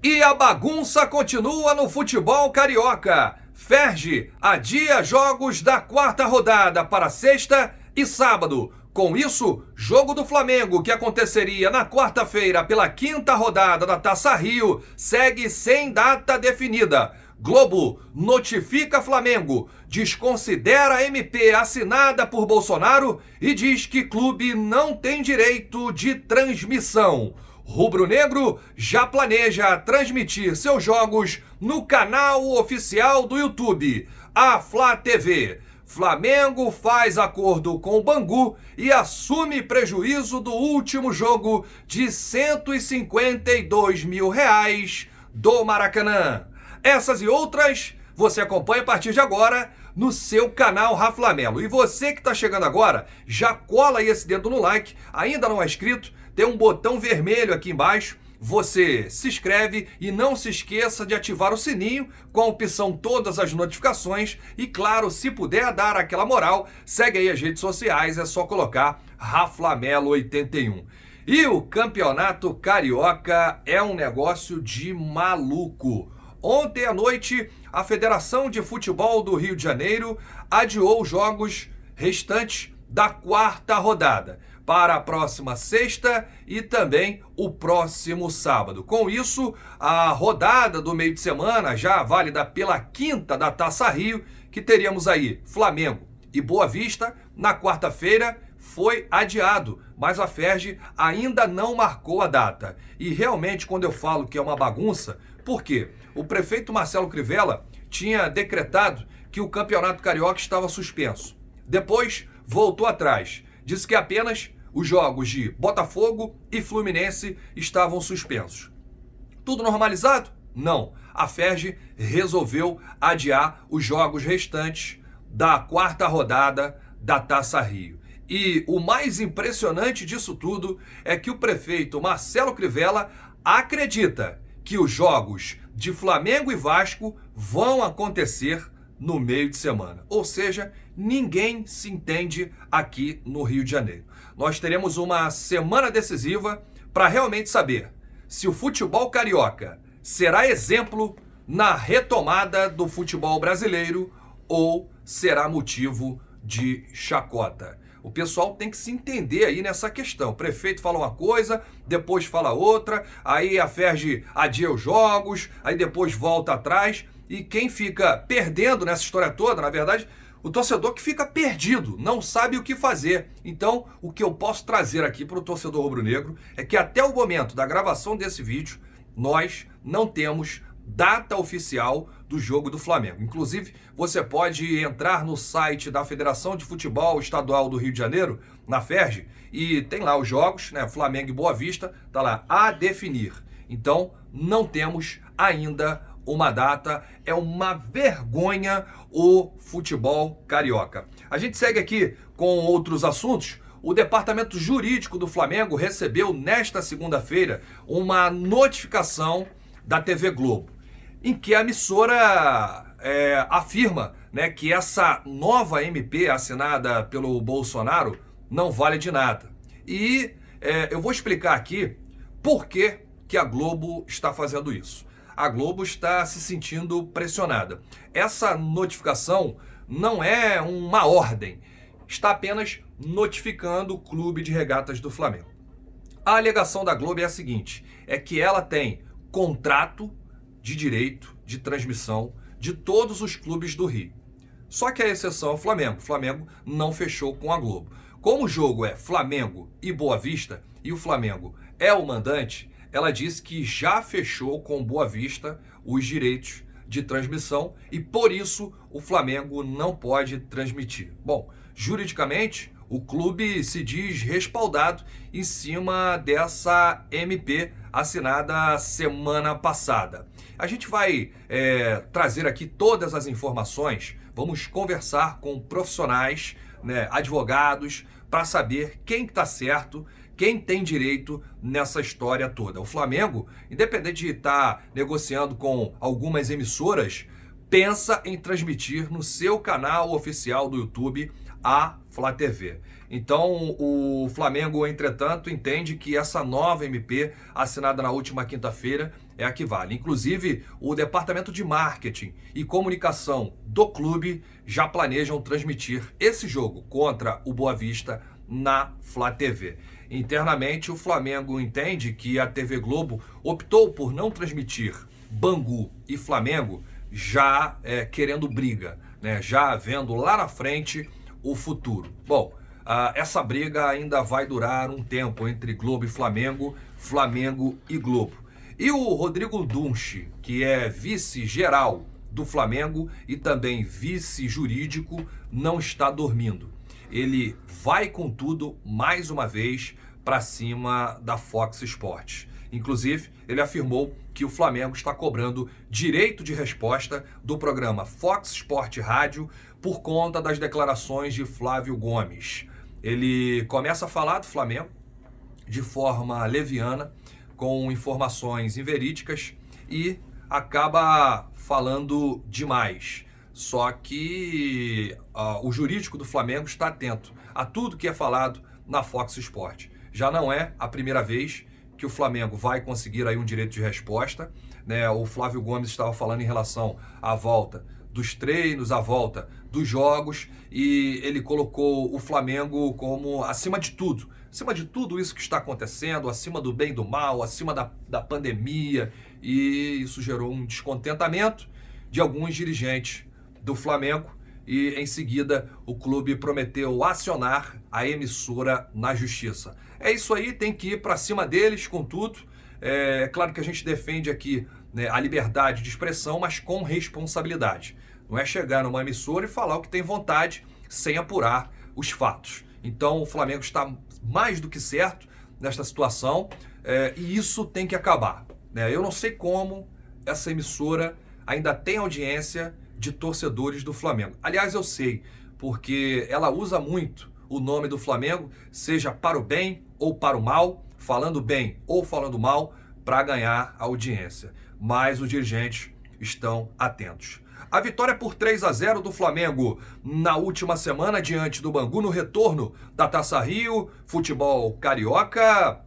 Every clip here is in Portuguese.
E a bagunça continua no futebol carioca. Ferge adia jogos da quarta rodada para sexta e sábado. Com isso, jogo do Flamengo, que aconteceria na quarta-feira pela quinta rodada da Taça Rio, segue sem data definida. Globo notifica Flamengo, desconsidera a MP assinada por Bolsonaro e diz que clube não tem direito de transmissão. Rubro-negro já planeja transmitir seus jogos no canal oficial do YouTube, a Flá TV. Flamengo faz acordo com o Bangu e assume prejuízo do último jogo de R$152 mil do Maracanã. Essas e outras você acompanha a partir de agora no seu canal Raflamelo. E você que está chegando agora, já cola aí esse dedo no like, ainda não é inscrito, tem um botão vermelho aqui embaixo, você se inscreve e não se esqueça de ativar o sininho com a opção todas as notificações e claro, se puder dar aquela moral, segue aí as redes sociais, é só colocar Raflamelo81. E o Campeonato Carioca é um negócio de maluco. Ontem à noite, a Federação de Futebol do Rio de Janeiro adiou os jogos restantes da quarta rodada para a próxima sexta e também o próximo sábado. Com isso, a rodada do meio de semana, já válida pela quinta da Taça Rio, que teríamos aí Flamengo e Boa Vista, na quarta-feira, foi adiado, mas a Ferge ainda não marcou a data. E realmente, quando eu falo que é uma bagunça, por quê? O prefeito Marcelo Crivella tinha decretado que o Campeonato Carioca estava suspenso. Depois, voltou atrás. Disse que apenas os jogos de Botafogo e Fluminense estavam suspensos. Tudo normalizado? Não. A Ferge resolveu adiar os jogos restantes da quarta rodada da Taça Rio. E o mais impressionante disso tudo é que o prefeito Marcelo Crivella acredita que os jogos de Flamengo e Vasco vão acontecer no meio de semana. Ou seja, ninguém se entende aqui no Rio de Janeiro. Nós teremos uma semana decisiva para realmente saber se o futebol carioca será exemplo na retomada do futebol brasileiro ou será motivo de chacota. O pessoal tem que se entender aí nessa questão. O prefeito fala uma coisa, depois fala outra, aí a Ferge adia os jogos, aí depois volta atrás. E quem fica perdendo nessa história toda, na verdade, o torcedor que fica perdido, não sabe o que fazer. Então, o que eu posso trazer aqui para o torcedor rubro-negro é que até o momento da gravação desse vídeo, nós não temos data oficial do jogo do Flamengo. Inclusive, você pode entrar no site da Federação de Futebol Estadual do Rio de Janeiro, na Ferge, e tem lá os jogos, né? Flamengo e Boa Vista, tá lá, a definir. Então, não temos ainda uma data, é uma vergonha o futebol carioca. A gente segue aqui com outros assuntos. O departamento jurídico do Flamengo recebeu nesta segunda-feira uma notificação da TV Globo, em que a emissora afirma, né, que essa nova MP assinada pelo Bolsonaro não vale de nada. E eu vou explicar aqui por que a Globo está fazendo isso. A Globo está se sentindo pressionada. Essa notificação não é uma ordem, está apenas notificando o Clube de Regatas do Flamengo. A alegação da Globo é a seguinte, é que ela tem contrato de direito de transmissão de todos os clubes do Rio. Só que a exceção é o Flamengo. O Flamengo não fechou com a Globo. Como o jogo é Flamengo e Boa Vista, e o Flamengo é o mandante, ela disse que já fechou com Boa Vista os direitos de transmissão e por isso o Flamengo não pode transmitir. Bom, juridicamente, o clube se diz respaldado em cima dessa MP assinada semana passada. A gente vai trazer aqui todas as informações, vamos conversar com profissionais, né, advogados, para saber quem está certo, quem tem direito nessa história toda. O Flamengo, independente de estar negociando com algumas emissoras, pensa em transmitir no seu canal oficial do YouTube à Flá TV. Então, o Flamengo, entretanto, entende que essa nova MP, assinada na última quinta-feira, é a que vale. Inclusive, o Departamento de Marketing e Comunicação do clube já planejam transmitir esse jogo contra o Boa Vista na Flá TV. Internamente, o Flamengo entende que a TV Globo optou por não transmitir Bangu e Flamengo, já querendo briga, né? Já vendo lá na frente o futuro. Bom, essa briga ainda vai durar um tempo entre Globo e Flamengo, Flamengo e Globo. E o Rodrigo Dunche, que é vice-geral do Flamengo e também vice-jurídico, não está dormindo. Ele vai com tudo, mais uma vez, para cima da Fox Sports. Inclusive, ele afirmou que o Flamengo está cobrando direito de resposta do programa Fox Sport Rádio por conta das declarações de Flávio Gomes. Ele começa a falar do Flamengo de forma leviana, com informações inverídicas, e acaba falando demais. Só que o jurídico do Flamengo está atento a tudo que é falado na Fox Sport. Já não é a primeira vez que o Flamengo vai conseguir aí um direito de resposta, né? O Flávio Gomes estava falando em relação à volta dos treinos, à volta dos jogos, e ele colocou o Flamengo como acima de tudo isso que está acontecendo, acima do bem e do mal, acima da pandemia, e isso gerou um descontentamento de alguns dirigentes do Flamengo, e em seguida o clube prometeu acionar a emissora na justiça. É isso aí, tem que ir para cima deles com tudo. É claro que a gente defende aqui, né, a liberdade de expressão, mas com responsabilidade. Não é chegar numa emissora e falar o que tem vontade sem apurar os fatos. Então o Flamengo está mais do que certo nesta situação, e isso tem que acabar, né? Eu não sei como essa emissora ainda tem audiência de torcedores do Flamengo. Aliás, eu sei, porque ela usa muito o nome do Flamengo, seja para o bem ou para o mal, falando bem ou falando mal, para ganhar audiência. Mas os dirigentes estão atentos. A vitória por 3-0 do Flamengo na última semana diante do Bangu no retorno da Taça Rio, futebol carioca,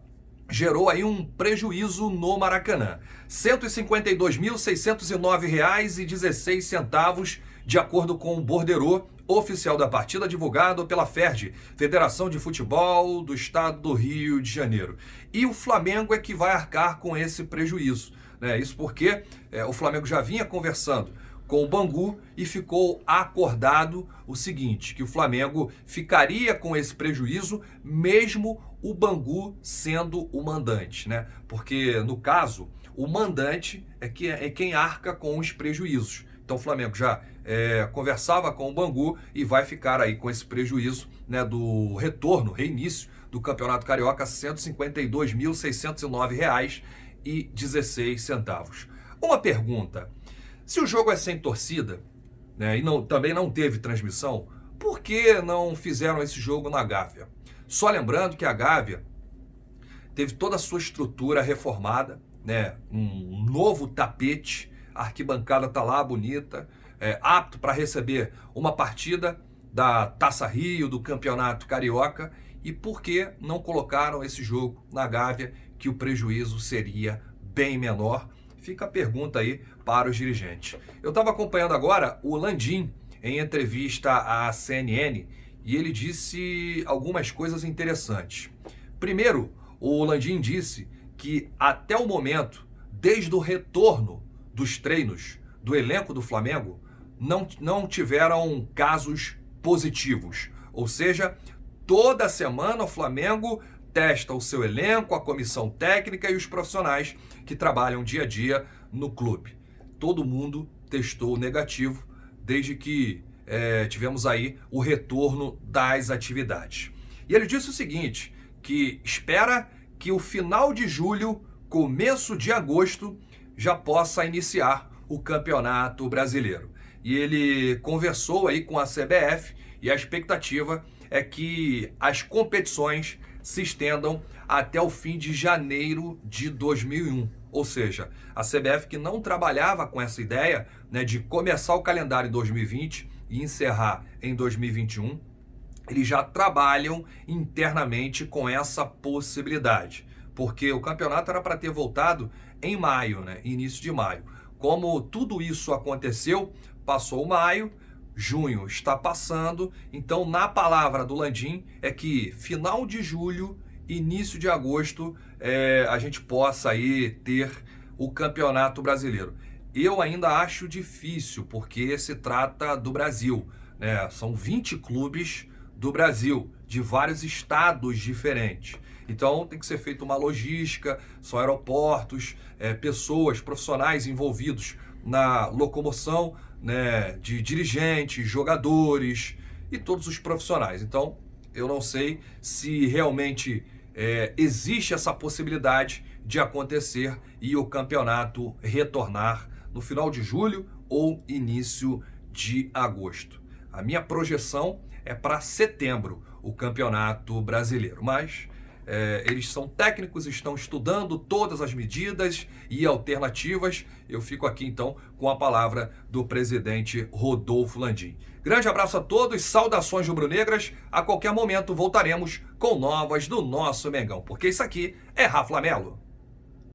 gerou aí um prejuízo no Maracanã. R$ 152.609,16, de acordo com o borderô oficial da partida divulgado pela FERJ, Federação de Futebol do Estado do Rio de Janeiro. E o Flamengo é que vai arcar com esse prejuízo, né? Isso porque o Flamengo já vinha conversando com o Bangu e ficou acordado o seguinte, que o Flamengo ficaria com esse prejuízo mesmo o Bangu sendo o mandante, né? Porque, no caso, o mandante é quem arca com os prejuízos. Então o Flamengo já conversava com o Bangu e vai ficar aí com esse prejuízo, né, do retorno, reinício do Campeonato Carioca, R$ 152.609,16. Uma pergunta: se o jogo é sem torcida, né, e também não teve transmissão, por que não fizeram esse jogo na Gávea? Só lembrando que a Gávea teve toda a sua estrutura reformada, né, um novo tapete, a arquibancada está lá bonita, apto para receber uma partida da Taça Rio, do Campeonato Carioca. E por que não colocaram esse jogo na Gávea, que o prejuízo seria bem menor? Fica a pergunta aí para os dirigentes. Eu estava acompanhando agora o Landim em entrevista à CNN e ele disse algumas coisas interessantes. Primeiro, o Landim disse que até o momento, desde o retorno dos treinos do elenco do Flamengo, não tiveram casos positivos. Ou seja, toda semana o Flamengo testa o seu elenco, a comissão técnica e os profissionais que trabalham dia a dia no clube. Todo mundo testou negativo desde que tivemos aí o retorno das atividades. E ele disse o seguinte, que espera que o final de julho, começo de agosto, já possa iniciar o Campeonato Brasileiro. E ele conversou aí com a CBF e a expectativa é que as competições se estendam até o fim de janeiro de 2001. Ou seja, a CBF, que não trabalhava com essa ideia, né, de começar o calendário em 2020 e encerrar em 2021, eles já trabalham internamente com essa possibilidade, porque o campeonato era para ter voltado em maio, né? Início de maio. Como tudo isso aconteceu, passou maio, junho está passando, então na palavra do Landim é que final de julho, início de agosto, a gente possa aí ter o Campeonato Brasileiro. Eu ainda acho difícil, porque se trata do Brasil, né? São 20 clubes do Brasil, de vários estados diferentes. Então tem que ser feita uma logística, são aeroportos, pessoas, profissionais envolvidos na locomoção, né, de dirigentes, jogadores e todos os profissionais. Então eu não sei se realmente existe essa possibilidade de acontecer e o campeonato retornar no final de julho ou início de agosto. A minha projeção é para setembro o Campeonato Brasileiro, mas eles são técnicos, estão estudando todas as medidas e alternativas. Eu fico aqui então com a palavra do presidente Rodolfo Landim. Grande abraço a todos, saudações rubro-negras. A qualquer momento voltaremos com novas do nosso Mengão, porque isso aqui é Rafla Melo.